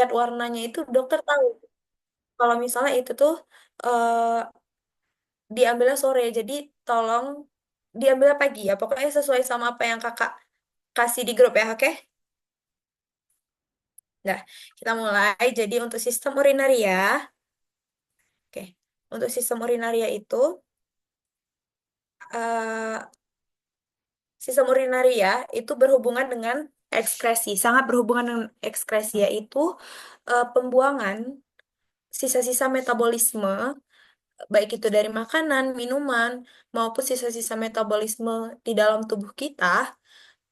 lihat warnanya itu dokter tahu kalau misalnya itu tuh diambilnya sore. Jadi tolong diambilnya pagi ya. Pokoknya sesuai sama apa yang kakak kasih di grup ya, oke? Nah, kita mulai. Jadi untuk sistem urinaria, oke. Untuk sistem urinaria itu, eh, sistem urinaria itu berhubungan dengan ekskresi, sangat berhubungan dengan ekskresi, yaitu pembuangan sisa-sisa metabolisme, baik itu dari makanan, minuman, maupun sisa-sisa metabolisme di dalam tubuh kita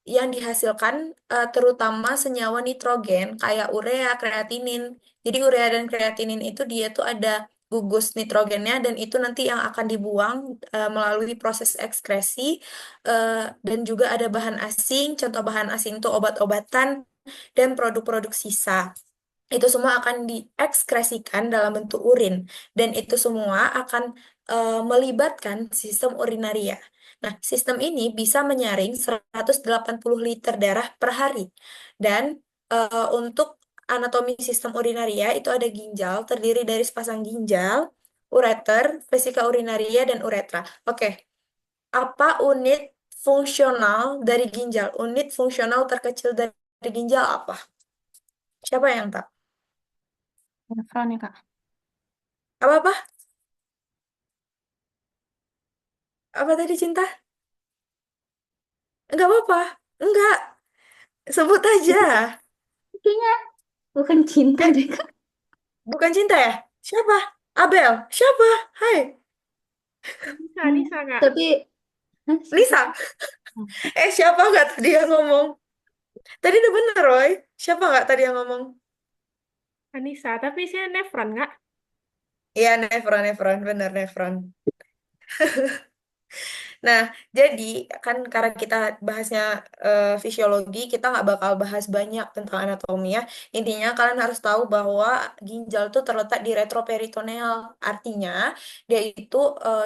yang dihasilkan terutama senyawa nitrogen kayak urea, kreatinin. Jadi urea dan kreatinin itu dia tuh ada gugus nitrogennya dan itu nanti yang akan dibuang melalui proses ekskresi dan juga ada bahan asing. Contoh bahan asing itu obat-obatan dan produk-produk sisa. Itu semua akan diekskresikan dalam bentuk urin dan itu semua akan melibatkan sistem urinaria. Nah, sistem ini bisa menyaring 180 liter darah per hari. Dan untuk anatomi sistem urinaria itu ada ginjal, terdiri dari sepasang ginjal, ureter, vesika urinaria, dan uretra. Oke, apa unit fungsional dari ginjal? Unit fungsional terkecil dari ginjal apa? Siapa yang tahu? Nefron ya, Kak. Apa-apa? Apa tadi cinta? Enggak apa-apa. Enggak. Sebut aja. Kayaknya bukan cinta Eh, deh, Kak. bukan cinta ya? Siapa? Abel. Siapa? Hai. Anissa, Hmm. Anissa, Kak. Tapi Hah, siapa Lisa. sih? Hmm. Siapa nggak tadi yang ngomong? Tadi udah bener, Roy. Siapa nggak tadi yang ngomong? Anissa, tapi saya nefron, Kak. Iya, Nefron, Nefron. Bener, Nefron. Nah, jadi kan karena kita bahasnya fisiologi, kita nggak bakal bahas banyak tentang anatomi ya. Intinya kalian harus tahu bahwa ginjal itu terletak di retroperitoneal. Artinya dia itu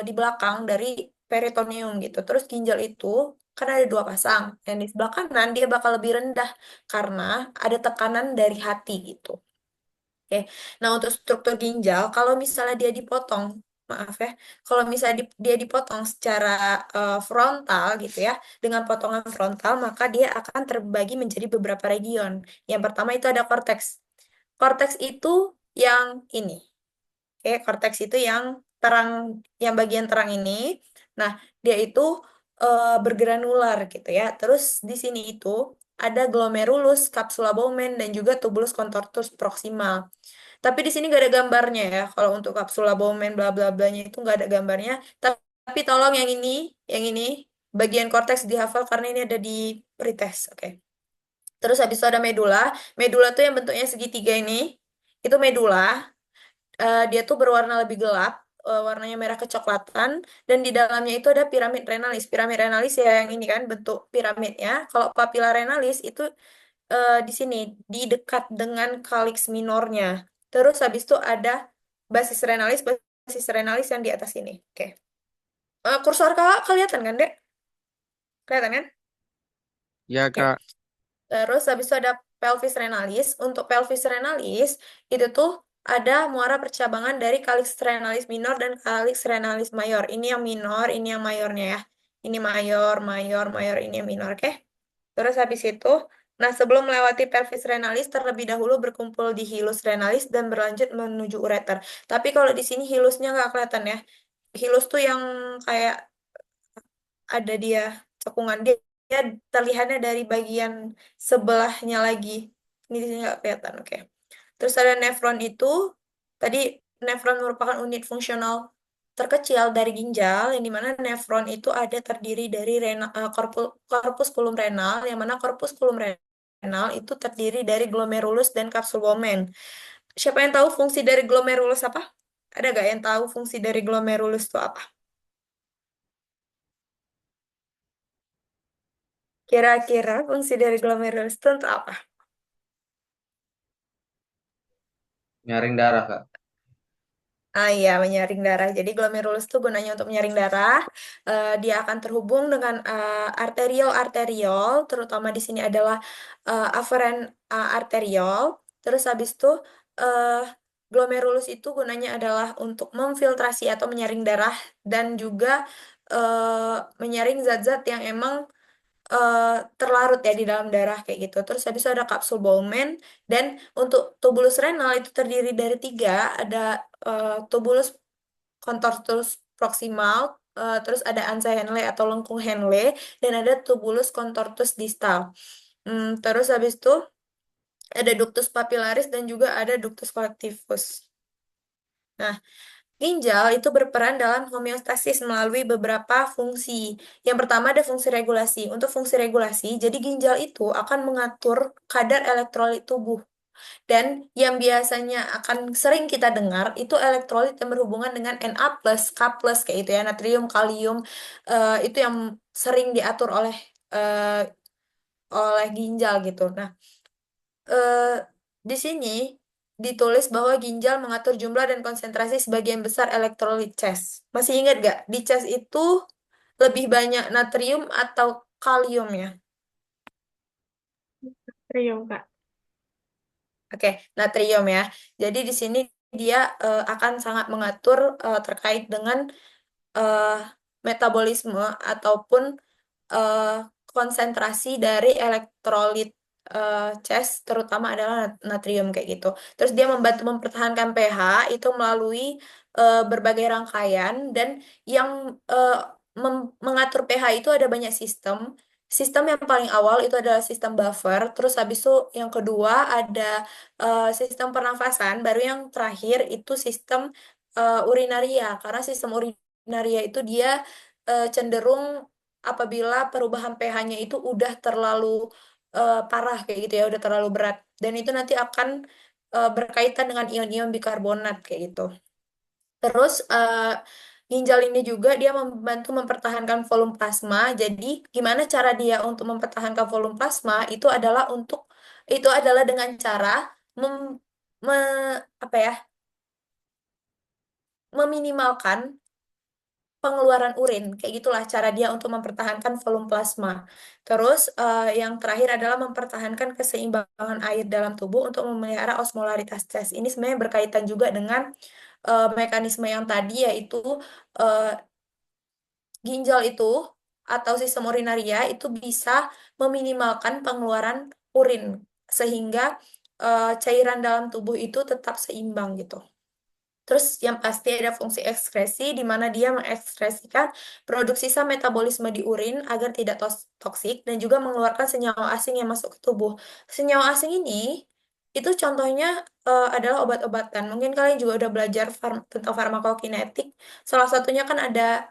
di belakang dari peritoneum gitu. Terus ginjal itu kan ada dua pasang. Yang di sebelah kanan dia bakal lebih rendah karena ada tekanan dari hati gitu. Oke, nah untuk struktur ginjal, kalau misalnya dia dipotong, maaf ya, kalau misalnya dia dipotong secara frontal gitu ya, dengan potongan frontal, maka dia akan terbagi menjadi beberapa region. Yang pertama itu ada korteks. Korteks itu yang ini, oke, korteks itu yang terang, yang bagian terang ini. Nah, dia itu bergranular gitu ya. Terus di sini itu ada glomerulus, capsula Bowman, dan juga tubulus contortus proximal. Tapi di sini nggak ada gambarnya ya. Kalau untuk kapsula Bowman bla bla blanya itu nggak ada gambarnya. Tapi tolong yang ini bagian korteks dihafal karena ini ada di pretest. Oke. Terus habis itu ada medula. Medula tuh yang bentuknya segitiga ini. Itu medula. Dia tuh berwarna lebih gelap. Warnanya merah kecoklatan. Dan di dalamnya itu ada piramid renalis. Piramid renalis ya yang ini kan bentuk piramidnya. Kalau papilla renalis itu di sini di dekat dengan kalix minornya. Terus habis itu ada basis renalis yang di atas ini. Oke. Kursor kakak kelihatan kan, Dek? Kelihatan kan? Ya, Oke. Kak. Terus habis itu ada pelvis renalis. Untuk pelvis renalis itu tuh ada muara percabangan dari kalix renalis minor dan kalix renalis mayor. Ini yang minor, ini yang mayornya ya. Ini mayor, mayor, mayor, ini yang minor, oke? Terus habis itu, nah sebelum melewati pelvis renalis, terlebih dahulu berkumpul di hilus renalis dan berlanjut menuju ureter. Tapi kalau di sini hilusnya nggak kelihatan ya. Hilus tuh yang kayak ada dia cekungan dia terlihatnya dari bagian sebelahnya lagi. Ini di sini nggak kelihatan, oke. Terus ada nefron itu, tadi nefron merupakan unit fungsional terkecil dari ginjal, yang dimana nefron itu ada terdiri dari corpusculum renal, yang mana corpusculum renal itu terdiri dari glomerulus dan kapsul Bowman. Siapa yang tahu fungsi dari glomerulus apa? Ada gak yang tahu fungsi dari glomerulus itu apa? Kira-kira fungsi dari glomerulus itu untuk apa? Nyaring darah, Kak. Ah iya, menyaring darah. Jadi glomerulus itu gunanya untuk menyaring darah. Dia akan terhubung dengan arteriol-arteriol, terutama di sini adalah afferent arteriol. Terus habis itu eh, glomerulus itu gunanya adalah untuk memfiltrasi atau menyaring darah dan juga menyaring zat-zat yang emang eh, terlarut ya di dalam darah kayak gitu. Terus habis itu ada kapsul Bowman dan untuk tubulus renal itu terdiri dari tiga, ada tubulus contortus proximal, terus ada ansa Henle atau lengkung Henle dan ada tubulus contortus distal. Terus habis itu ada ductus papillaris dan juga ada ductus collectivus. Nah, ginjal itu berperan dalam homeostasis melalui beberapa fungsi. Yang pertama ada fungsi regulasi. Untuk fungsi regulasi, jadi ginjal itu akan mengatur kadar elektrolit tubuh. Dan yang biasanya akan sering kita dengar itu elektrolit yang berhubungan dengan Na+, K+, kayak itu ya, natrium, kalium, itu yang sering diatur eh, oleh ginjal gitu. Nah, eh, di sini ditulis bahwa ginjal mengatur jumlah dan konsentrasi sebagian besar elektrolit CHAS. Masih ingat gak? Di CHAS itu lebih banyak natrium atau kalium ya? Trio, Kak. Oke, natrium ya. Jadi di sini dia akan sangat mengatur terkait dengan eh, metabolisme ataupun eh, konsentrasi dari elektrolit CHAS terutama adalah natrium kayak gitu. Terus dia membantu mempertahankan pH itu melalui berbagai rangkaian dan yang eh, mengatur pH itu ada banyak sistem. Sistem yang paling awal itu adalah sistem buffer, terus habis itu yang kedua ada sistem pernafasan, baru yang terakhir itu sistem urinaria. Karena sistem urinaria itu dia cenderung apabila perubahan pH-nya itu udah terlalu parah kayak gitu ya, udah terlalu berat. Dan itu nanti akan berkaitan dengan ion-ion bikarbonat kayak gitu. Terus ginjal ini juga dia membantu mempertahankan volume plasma. Jadi gimana cara dia untuk mempertahankan volume plasma itu adalah dengan cara mem, apa ya, meminimalkan pengeluaran urin. Kayak gitulah cara dia untuk mempertahankan volume plasma. Terus yang terakhir adalah mempertahankan keseimbangan air dalam tubuh untuk memelihara osmolaritas tes. Ini sebenarnya berkaitan juga dengan mekanisme yang tadi yaitu eh, ginjal itu atau sistem urinaria itu bisa meminimalkan pengeluaran urin sehingga cairan dalam tubuh itu tetap seimbang gitu. Terus yang pasti ada fungsi ekskresi di mana dia mengekskresikan produk sisa metabolisme di urin agar tidak toksik dan juga mengeluarkan senyawa asing yang masuk ke tubuh. Senyawa asing ini itu contohnya adalah obat-obatan. Mungkin kalian juga udah belajar tentang farmakokinetik. Salah satunya kan ada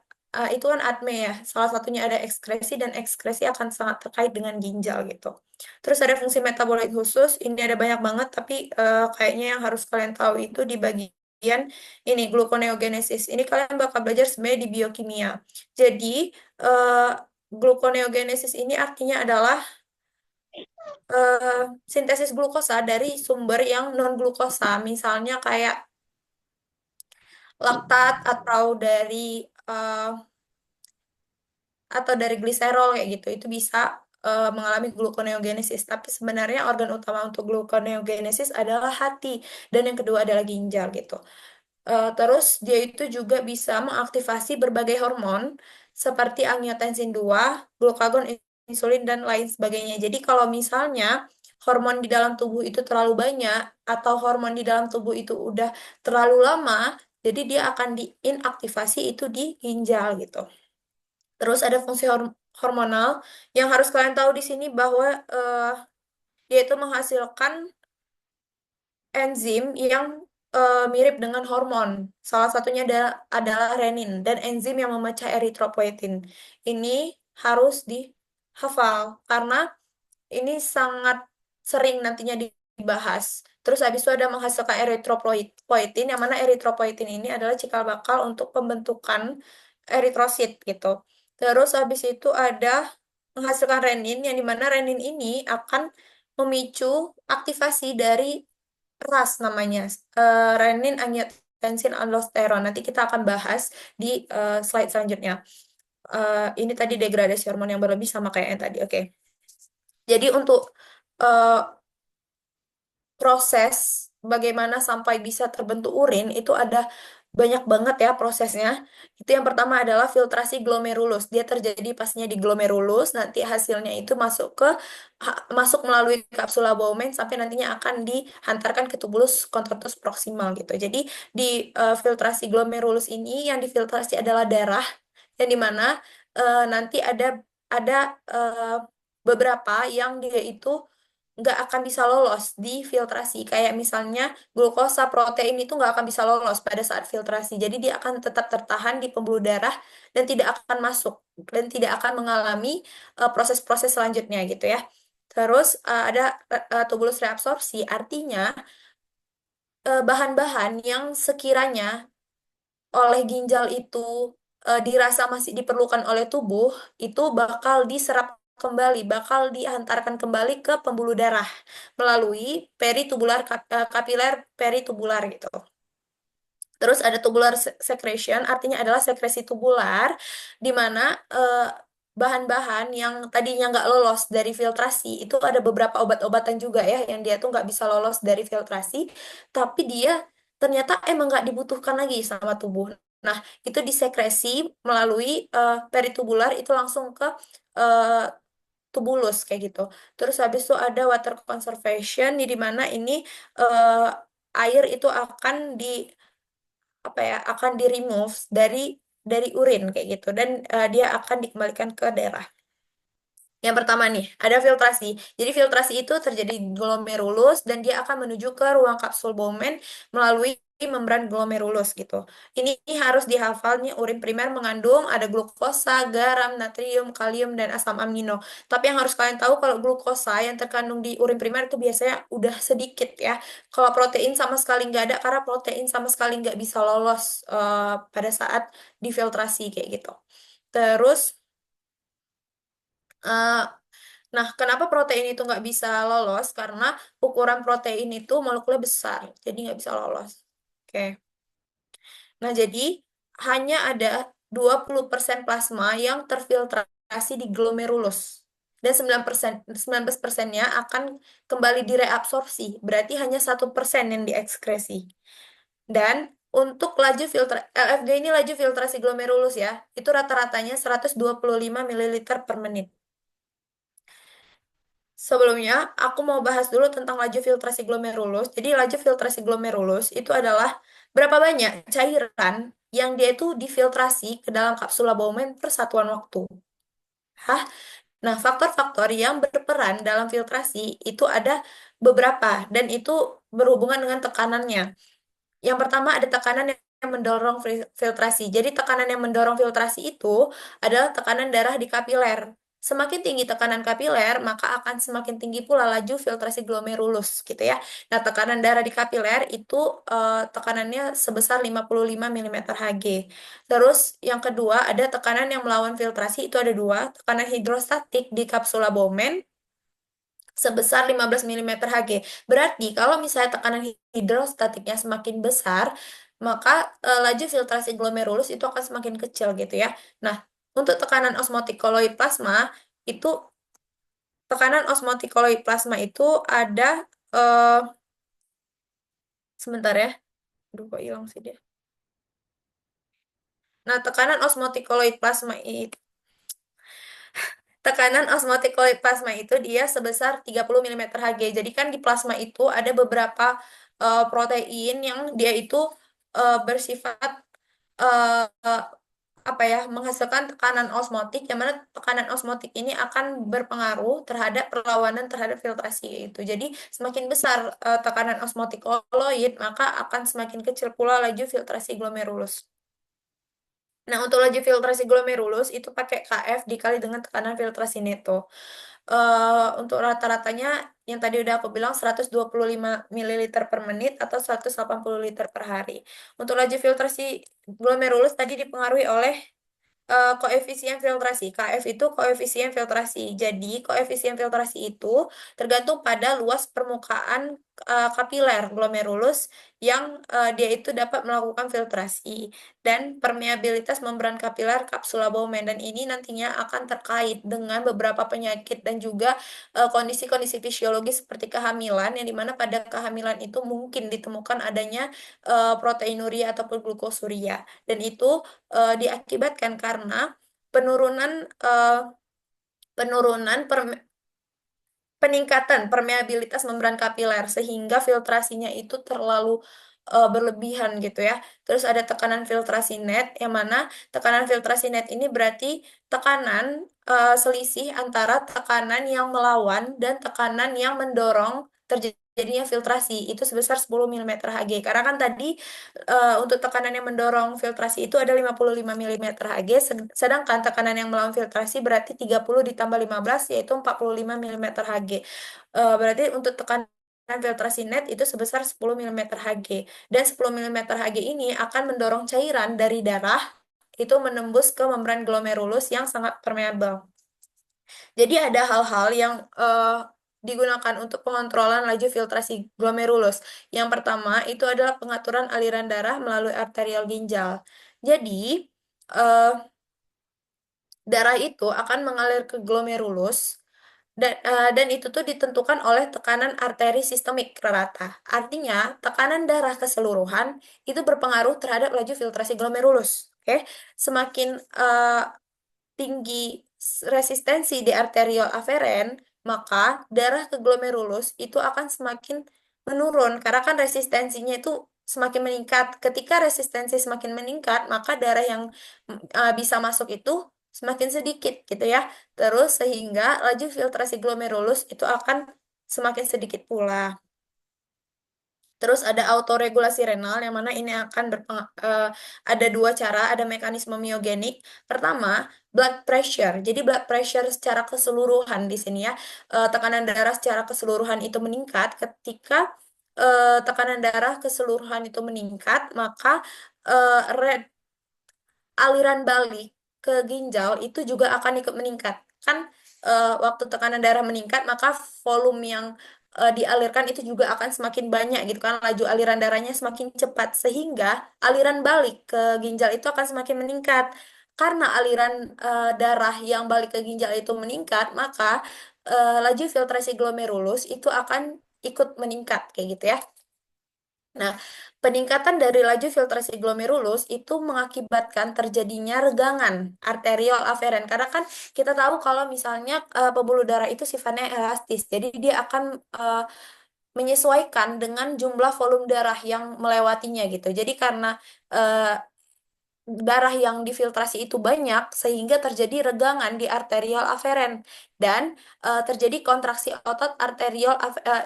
itu kan ADME ya. Salah satunya ada ekskresi dan ekskresi akan sangat terkait dengan ginjal gitu. Terus ada fungsi metabolit khusus. Ini ada banyak banget tapi kayaknya yang harus kalian tahu itu di bagian ini gluconeogenesis. Ini kalian bakal belajar sebenarnya di biokimia. Jadi eh, gluconeogenesis ini artinya adalah sintesis glukosa dari sumber yang non glukosa. Misalnya kayak laktat eh, atau dari gliserol kayak gitu. Itu bisa mengalami gluconeogenesis. Tapi sebenarnya organ utama untuk gluconeogenesis adalah hati dan yang kedua adalah ginjal gitu. Terus dia itu juga bisa mengaktifasi berbagai hormon seperti angiotensin 2, glukagon, insulin, dan lain sebagainya. Jadi kalau misalnya hormon di dalam tubuh itu terlalu banyak atau hormon di dalam tubuh itu udah terlalu lama, jadi dia akan diinaktivasi itu di ginjal gitu. Terus ada fungsi hormonal yang harus kalian tahu di sini bahwa dia itu menghasilkan enzim yang mirip dengan hormon. Salah satunya adalah renin dan enzim yang memecah eritropoietin. Ini harus dihafal karena ini sangat sering nantinya dibahas. Terus habis itu ada menghasilkan eritropoietin, yang mana eritropoietin ini adalah cikal bakal untuk pembentukan eritrosit gitu. Terus habis itu ada menghasilkan renin, yang dimana renin ini akan memicu aktivasi dari RAS namanya, renin angiotensin aldosteron. Nanti kita akan bahas di slide selanjutnya. Ini tadi degradasi hormon yang berlebih sama kayak yang tadi. Oke. Jadi untuk eh, proses bagaimana sampai bisa terbentuk urin itu ada banyak banget ya prosesnya. Itu yang pertama adalah filtrasi glomerulus. Dia terjadi pastinya di glomerulus, nanti hasilnya itu masuk melalui kapsula Bowman sampai nantinya akan dihantarkan ke tubulus contortus proximal gitu. Jadi di filtrasi glomerulus ini yang difiltrasi adalah darah yang dimana nanti ada eh, beberapa yang dia itu nggak akan bisa lolos di filtrasi. Kayak misalnya glukosa, protein itu nggak akan bisa lolos pada saat filtrasi. Jadi dia akan tetap tertahan di pembuluh darah dan tidak akan masuk dan tidak akan mengalami proses-proses selanjutnya gitu ya. Terus ada tubulus reabsorpsi, artinya bahan-bahan yang sekiranya oleh ginjal itu dirasa masih diperlukan oleh tubuh, itu bakal diserap kembali, bakal diantarkan kembali ke pembuluh darah melalui kapiler peritubular gitu. Terus ada tubular secretion, artinya adalah sekresi tubular, di mana eh, bahan-bahan yang tadinya nggak lolos dari filtrasi, itu ada beberapa obat-obatan juga ya, yang dia tuh nggak bisa lolos dari filtrasi, tapi dia ternyata emang nggak dibutuhkan lagi sama tubuh. Nah, itu disekresi melalui peritubular, itu langsung ke eh, tubulus kayak gitu. Terus habis itu ada water conservation, di mana ini eh, air itu akan akan di remove dari urin kayak gitu dan dia akan dikembalikan ke darah. Yang pertama nih, ada filtrasi. Jadi filtrasi itu terjadi di glomerulus dan dia akan menuju ke ruang kapsul Bowman melalui membran glomerulus gitu. Ini harus dihafal nih, urin primer mengandung ada glukosa, garam, natrium, kalium, dan asam amino. Tapi yang harus kalian tahu kalau glukosa yang terkandung di urin primer itu biasanya udah sedikit ya. Kalau protein sama sekali nggak ada karena protein sama sekali nggak bisa lolos pada saat difiltrasi kayak gitu. Terus eh, Nah, kenapa protein itu nggak bisa lolos? Karena ukuran protein itu molekulnya besar, jadi nggak bisa lolos. Oke. Nah, jadi hanya ada 20% plasma yang terfiltrasi di glomerulus. Dan 19%-nya akan kembali direabsorpsi. Berarti hanya 1% yang diekskresi. Dan untuk LFG ini laju filtrasi glomerulus ya, itu rata-ratanya 125 ml per menit. Sebelumnya, aku mau bahas dulu tentang laju filtrasi glomerulus. Jadi, laju filtrasi glomerulus itu adalah berapa banyak cairan yang dia itu difiltrasi ke dalam kapsula Bowman per satuan waktu. Hah? Nah, faktor-faktor yang berperan dalam filtrasi itu ada beberapa, dan itu berhubungan dengan tekanannya. Yang pertama ada tekanan yang mendorong filtrasi. Jadi tekanan yang mendorong filtrasi itu adalah tekanan darah di kapiler. Semakin tinggi tekanan kapiler, maka akan semakin tinggi pula laju filtrasi glomerulus gitu ya. Nah, tekanan darah di kapiler itu tekanannya sebesar 55 mm Hg. Terus yang kedua ada tekanan yang melawan filtrasi, itu ada dua, tekanan hidrostatik di kapsula Bowman sebesar 15 mm Hg. Berarti kalau misalnya tekanan hidrostatiknya semakin besar, maka laju filtrasi glomerulus itu akan semakin kecil gitu ya. Nah, untuk tekanan osmotik koloid plasma itu itu ada eh, sebentar ya. Aduh, kok hilang sih dia. Nah, tekanan osmotik plasma itu dia sebesar 30 mm Hg. Jadi kan di plasma itu ada beberapa protein yang dia itu bersifat eh, menghasilkan tekanan osmotik, yang mana tekanan osmotik ini akan berpengaruh terhadap perlawanan terhadap filtrasi itu. Jadi semakin besar tekanan osmotik koloid, maka akan semakin kecil pula laju filtrasi glomerulus. Nah, untuk laju filtrasi glomerulus itu pakai KF dikali dengan tekanan filtrasi neto. Untuk rata-ratanya yang tadi udah aku bilang 125 ml per menit atau 180 liter per hari. Untuk laju filtrasi glomerulus tadi dipengaruhi oleh koefisien filtrasi. KF itu koefisien filtrasi. Jadi, koefisien filtrasi itu tergantung pada luas permukaan kapiler glomerulus yang dia itu dapat melakukan filtrasi dan permeabilitas membran kapiler kapsula Bowman, dan ini nantinya akan terkait dengan beberapa penyakit dan juga kondisi-kondisi fisiologis seperti kehamilan, yang dimana pada kehamilan itu mungkin ditemukan adanya proteinuria ataupun glukosuria, dan itu diakibatkan karena penurunan eh, penurunan peningkatan permeabilitas membran kapiler sehingga filtrasinya itu terlalu berlebihan gitu ya. Terus ada tekanan filtrasi net, yang mana tekanan filtrasi net ini berarti tekanan selisih antara tekanan yang melawan dan tekanan yang mendorong terjadinya filtrasi itu sebesar 10 mm Hg. Karena kan tadi untuk tekanan yang mendorong filtrasi itu ada 55 mm Hg, sedangkan tekanan yang melawan filtrasi berarti 30 ditambah 15 yaitu 45 mm Hg. Berarti untuk tekanan filtrasi net itu sebesar 10 mm Hg. Dan 10 mm Hg ini akan mendorong cairan dari darah itu menembus ke membran glomerulus yang sangat permeabel. Jadi ada hal-hal yang digunakan untuk pengontrolan laju filtrasi glomerulus. Yang pertama itu adalah pengaturan aliran darah melalui arterial ginjal. Jadi eh, darah itu akan mengalir ke glomerulus, dan itu tuh ditentukan oleh tekanan arteri sistemik rata. Artinya, tekanan darah keseluruhan itu berpengaruh terhadap laju filtrasi glomerulus. Oke, semakin tinggi resistensi di arteriol aferen, maka darah ke glomerulus itu akan semakin menurun karena kan resistensinya itu semakin meningkat. Ketika resistensi semakin meningkat, maka darah yang bisa masuk itu semakin sedikit gitu ya. Terus sehingga laju filtrasi glomerulus itu akan semakin sedikit pula. Terus ada autoregulasi renal, yang mana ini akan ada dua cara, ada mekanisme miogenik. Pertama, blood pressure. Jadi blood pressure secara keseluruhan di sini ya, tekanan darah secara keseluruhan itu meningkat. Ketika tekanan darah keseluruhan itu meningkat, maka aliran balik ke ginjal itu juga akan ikut meningkat. Kan waktu tekanan darah meningkat, maka volume yang dialirkan itu juga akan semakin banyak gitu kan. Laju aliran darahnya semakin cepat sehingga aliran balik ke ginjal itu akan semakin meningkat. Karena aliran darah yang balik ke ginjal itu meningkat, maka laju filtrasi glomerulus itu akan ikut meningkat kayak gitu ya. Nah, peningkatan dari laju filtrasi glomerulus itu mengakibatkan terjadinya regangan arteriol aferen. Karena kan kita tahu kalau misalnya pembuluh darah itu sifatnya elastis, jadi dia akan menyesuaikan dengan jumlah volume darah yang melewatinya gitu. Jadi karena eh, darah yang difiltrasi itu banyak, sehingga terjadi regangan di arteriol aferen dan terjadi kontraksi otot arteriol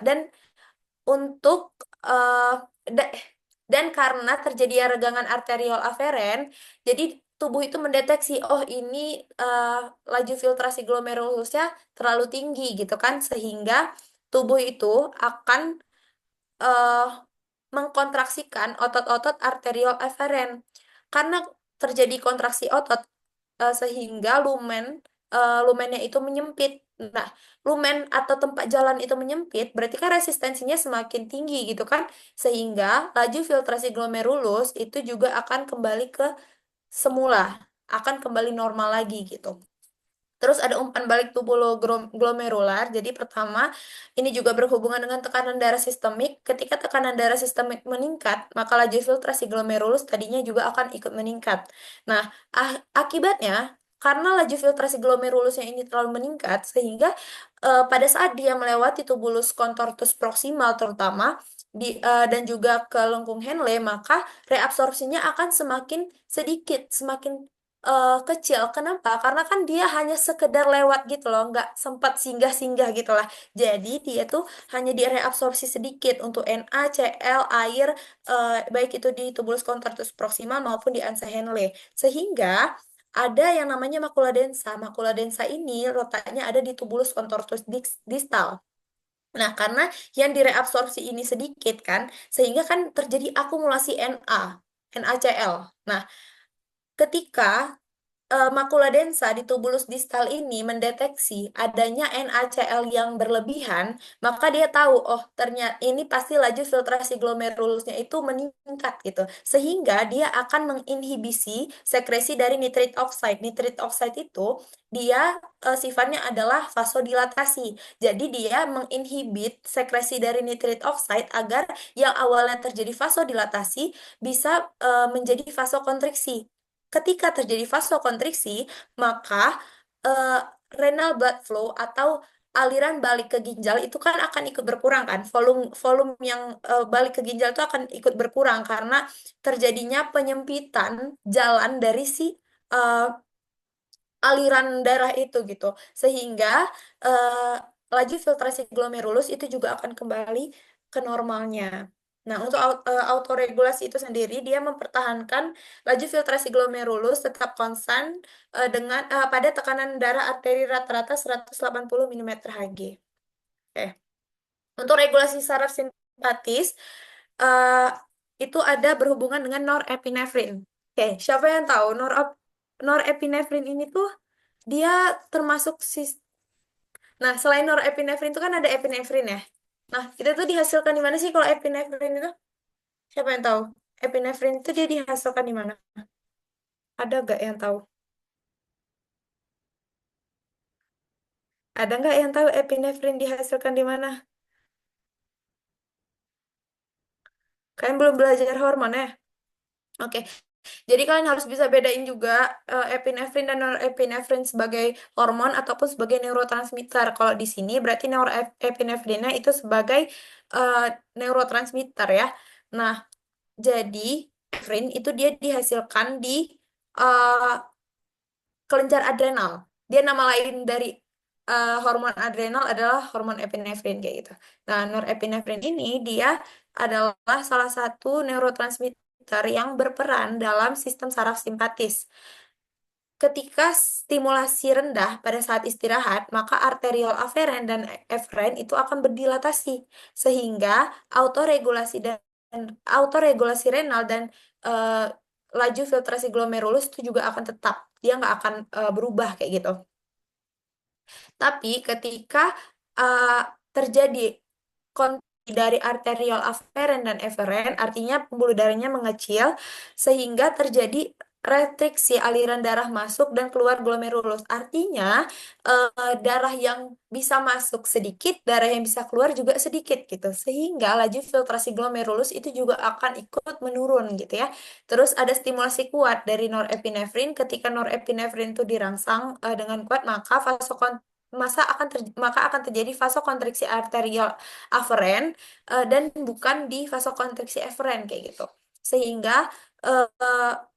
dan untuk eh, da- dan karena terjadi regangan arteriol aferen, jadi tubuh itu mendeteksi, oh ini eh, laju filtrasi glomerulusnya terlalu tinggi gitu kan, sehingga tubuh itu akan eh, mengkontraksikan otot-otot arteriol aferen. Karena terjadi kontraksi otot sehingga lumennya itu menyempit. Nah, lumen atau tempat jalan itu menyempit, berarti kan resistensinya semakin tinggi gitu kan, sehingga laju filtrasi glomerulus itu juga akan kembali ke semula, akan kembali normal lagi gitu. Terus ada umpan balik glomerular. Jadi pertama, ini juga berhubungan dengan tekanan darah sistemik. Ketika tekanan darah sistemik meningkat, maka laju filtrasi glomerulus tadinya juga akan ikut meningkat. Nah, akibatnya, karena laju filtrasi glomerulusnya ini terlalu meningkat, sehingga pada saat dia melewati tubulus contortus proximal terutama, dan juga ke lengkung Henle, maka reabsorpsinya akan semakin sedikit, semakin kecil. Kenapa? Karena kan dia hanya sekedar lewat gitu loh, nggak sempat singgah-singgah gitu lah. Jadi dia tuh hanya direabsorpsi sedikit untuk NaCl, air, baik itu di tubulus contortus proximal maupun di ansa Henle. Sehingga ada yang namanya makula densa. Makula densa ini letaknya ada di tubulus contortus distal. Nah, karena yang direabsorpsi ini sedikit kan, sehingga kan terjadi akumulasi NaCl. Nah, ketika makula densa di tubulus distal ini mendeteksi adanya NaCl yang berlebihan, maka dia tahu, oh ternyata ini pasti laju filtrasi glomerulusnya itu meningkat gitu. Sehingga dia akan menginhibisi sekresi dari nitrate oxide. Nitrate oxide itu dia sifatnya adalah vasodilatasi. Jadi dia menginhibit sekresi dari nitrate oxide agar yang awalnya terjadi vasodilatasi bisa menjadi vasokonstriksi. Ketika terjadi vasokonstriksi, maka eh, renal blood flow atau aliran balik ke ginjal itu kan akan ikut berkurang kan. Volume volume yang balik ke ginjal itu akan ikut berkurang karena terjadinya penyempitan jalan dari si eh, aliran darah itu gitu. Sehingga laju filtrasi glomerulus itu juga akan kembali ke normalnya. Nah, untuk autoregulasi itu sendiri dia mempertahankan laju filtrasi glomerulus tetap konstan dengan pada tekanan darah arteri rata-rata 180 mm Hg. Oke. Untuk regulasi saraf simpatis eh, itu ada berhubungan dengan norepinefrin. Oke, siapa yang tahu norepinefrin ini tuh dia termasuk Nah, selain norepinefrin itu kan ada epinefrin ya. Nah, itu tuh dihasilkan di mana sih kalau epinefrin itu? Siapa yang tahu? Epinefrin itu dia dihasilkan di mana? Ada nggak yang tahu? Ada nggak yang tahu epinefrin dihasilkan di mana? Kalian belum belajar hormon ya? Oke, jadi kalian harus bisa bedain juga epinefrin dan norepinefrin sebagai hormon ataupun sebagai neurotransmitter. Kalau di sini berarti norepinefrinnya itu sebagai eh, neurotransmitter ya. Nah, jadi epinefrin itu dia dihasilkan di eh, kelenjar adrenal. Dia nama lain dari hormon adrenal adalah hormon epinefrin kayak gitu. Nah, norepinefrin ini dia adalah salah satu neurotransmitter yang berperan dalam sistem saraf simpatis. Ketika stimulasi rendah pada saat istirahat, maka arteriol aferen dan eferen itu akan berdilatasi sehingga autoregulasi dan autoregulasi renal dan eh, laju filtrasi glomerulus itu juga akan tetap. Dia nggak akan berubah kayak gitu. Tapi ketika uh, terjadi kontraksi dari arteriol aferen dan eferen, artinya pembuluh darahnya mengecil, sehingga terjadi retriksi aliran darah masuk dan keluar glomerulus. Artinya darah yang bisa masuk sedikit, darah yang bisa keluar juga sedikit gitu. Sehingga laju filtrasi glomerulus itu juga akan ikut menurun gitu ya. Terus ada stimulasi kuat dari norepinefrin. Ketika norepinefrin itu dirangsang dengan kuat, maka akan terjadi vasokonstriksi arterial aferen dan bukan di vasokonstriksi eferen kayak gitu. Sehingga eh,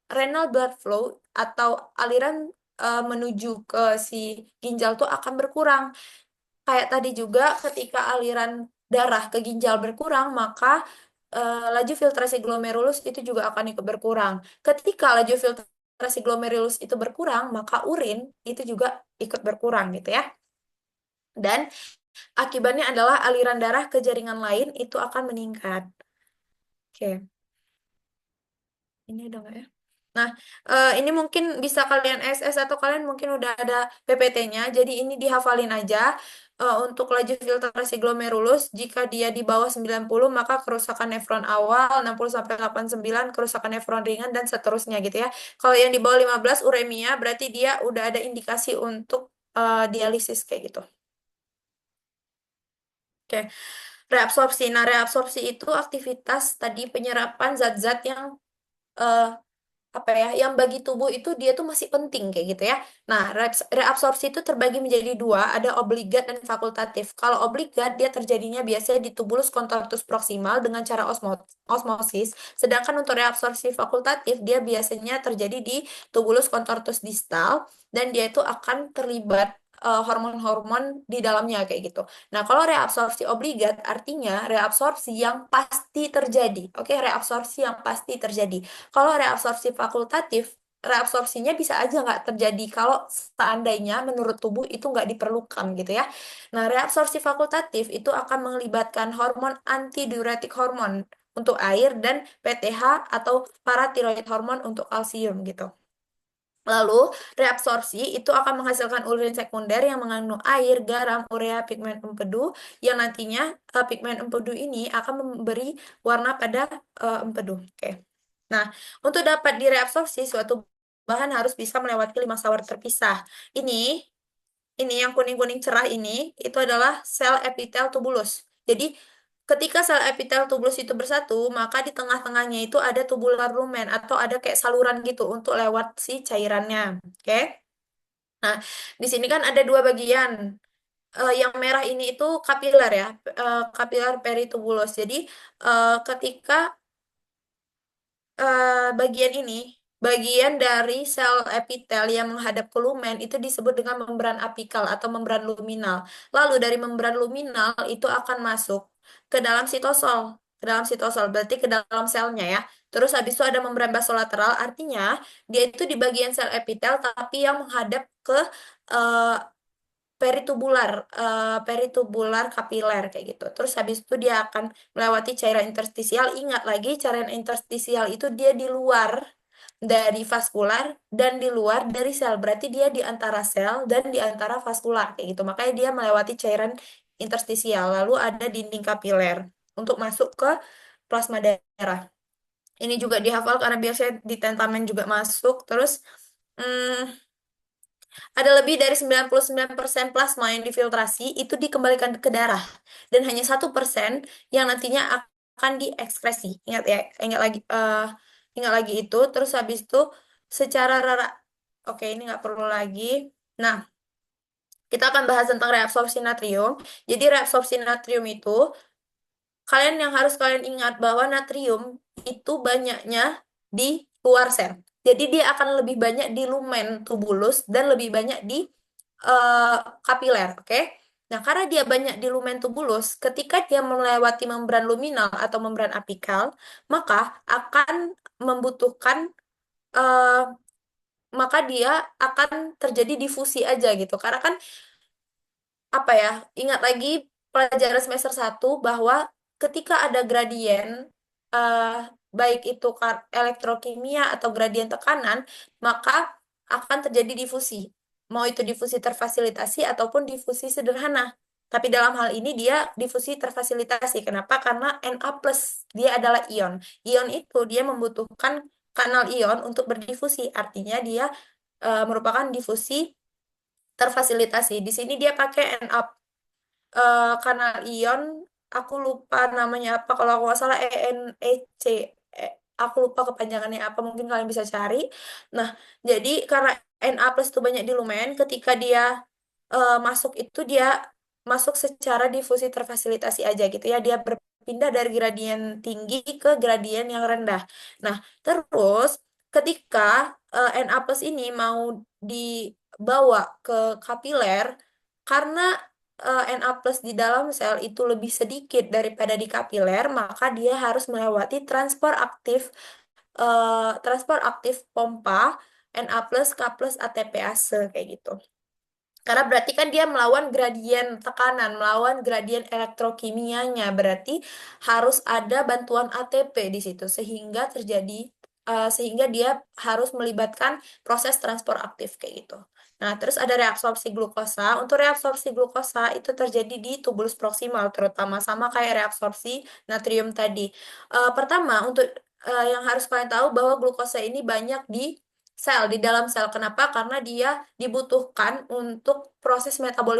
renal blood flow atau aliran menuju ke si ginjal tuh akan berkurang. Kayak tadi juga ketika aliran darah ke ginjal berkurang, maka laju filtrasi glomerulus itu juga akan ikut berkurang. Ketika laju filtrasi glomerulus itu berkurang, maka urin itu juga ikut berkurang gitu ya. Dan akibatnya adalah aliran darah ke jaringan lain itu akan meningkat. Oke, ini udah nggak ya? Nah, ini mungkin bisa kalian SS atau kalian mungkin udah ada PPT-nya. Jadi ini dihafalin aja. Untuk laju filtrasi glomerulus, jika dia di bawah 90 maka kerusakan nefron awal, 60 sampai 89 kerusakan nefron ringan dan seterusnya gitu ya. Kalau yang di bawah 15 uremia berarti dia udah ada indikasi untuk dialisis kayak gitu. Oke. Reabsorpsi. Nah, reabsorpsi itu aktivitas tadi penyerapan zat-zat yang eh, apa ya, yang bagi tubuh itu dia tuh masih penting kayak gitu ya. Nah, reabsorpsi itu terbagi menjadi dua, ada obligat dan fakultatif. Kalau obligat dia terjadinya biasanya di tubulus contortus proximal dengan cara osmosis, sedangkan untuk reabsorpsi fakultatif dia biasanya terjadi di tubulus contortus distal dan dia itu akan terlibat hormon-hormon di dalamnya kayak gitu. Nah, kalau reabsorpsi obligat artinya reabsorpsi yang pasti terjadi. Oke, reabsorpsi yang pasti terjadi. Kalau reabsorpsi fakultatif, reabsorpsinya bisa aja nggak terjadi kalau seandainya menurut tubuh itu nggak diperlukan gitu ya. Nah, reabsorpsi fakultatif itu akan melibatkan hormon antidiuretik hormon untuk air dan PTH atau paratiroid hormon untuk kalsium gitu. Lalu, reabsorpsi itu akan menghasilkan urin sekunder yang mengandung air, garam, urea, pigmen empedu, yang nantinya pigmen empedu ini akan memberi warna pada empedu. Oke. Nah, untuk dapat direabsorpsi, suatu bahan harus bisa melewati 5 shower terpisah. Ini yang kuning-kuning cerah ini, itu adalah sel epitel tubulus. Jadi, ketika sel epitel tubulus itu bersatu, maka di tengah-tengahnya itu ada tubular lumen atau ada kayak saluran gitu untuk lewat si cairannya. Oke? Nah, di sini kan ada dua bagian. Yang merah ini itu kapiler ya, kapiler peritubulus. Jadi, ketika bagian ini, bagian dari sel epitel yang menghadap ke lumen itu disebut dengan membran apikal atau membran luminal. Lalu dari membran luminal itu akan masuk ke dalam sitosol, berarti ke dalam selnya ya. Terus habis itu ada membran basolateral, artinya dia itu di bagian sel epitel tapi yang menghadap ke eh, peritubular kapiler kayak gitu. Terus habis itu dia akan melewati cairan interstisial. Ingat lagi cairan interstisial itu dia di luar dari vaskular dan di luar dari sel. Berarti dia di antara sel dan di antara vaskular kayak gitu. Makanya dia melewati cairan interstisial. Lalu ada dinding kapiler untuk masuk ke plasma darah. Ini juga dihafal karena biasanya di tentamen juga masuk. Terus hmm, ada lebih dari 99% plasma yang difiltrasi itu dikembalikan ke darah dan hanya 1% yang nantinya akan diekskresi. Ingat ya, ingat lagi itu. Terus habis itu secara oke ini nggak perlu lagi. Nah, kita akan bahas tentang reabsorpsi natrium. Jadi reabsorpsi natrium itu yang harus kalian ingat bahwa natrium itu banyaknya di luar sel. Jadi dia akan lebih banyak di lumen tubulus dan lebih banyak di eh, kapiler, oke? Nah, karena dia banyak di lumen tubulus, ketika dia melewati membran luminal atau membran apikal, maka akan membutuhkan eh, maka dia akan terjadi difusi aja gitu. Karena kan apa ya, ingat lagi pelajaran semester 1 bahwa ketika ada gradien eh, baik itu elektrokimia atau gradien tekanan, maka akan terjadi difusi. Mau itu difusi terfasilitasi ataupun difusi sederhana. Tapi dalam hal ini dia difusi terfasilitasi. Kenapa? Karena Na+, dia adalah ion. Ion itu dia membutuhkan kanal ion untuk berdifusi. Artinya dia merupakan difusi terfasilitasi. Di sini dia pakai kanal ion, aku lupa namanya apa. Kalau aku nggak salah ENEC. Aku lupa kepanjangannya apa. Mungkin kalian bisa cari. Nah, jadi karena Na+ itu banyak di lumen, ketika dia masuk itu dia masuk secara difusi terfasilitasi aja gitu ya. Dia berpindah dari gradien tinggi ke gradien yang rendah. Nah, terus ketika Na+ ini mau dibawa ke kapiler, karena Na+ di dalam sel itu lebih sedikit daripada di kapiler, maka dia harus melewati transport aktif pompa Na+K+ ATPase kayak gitu. Karena berarti kan dia melawan gradien tekanan, melawan gradien elektrokimianya. Berarti harus ada bantuan ATP di situ sehingga dia harus melibatkan proses transport aktif kayak gitu. Nah, terus ada reabsorpsi glukosa. Untuk reabsorpsi glukosa itu terjadi di tubulus proksimal terutama sama kayak reabsorpsi natrium tadi. Pertama, untuk yang harus kalian tahu bahwa glukosa ini banyak di dalam sel. Kenapa? Karena dia dibutuhkan untuk proses metabolisme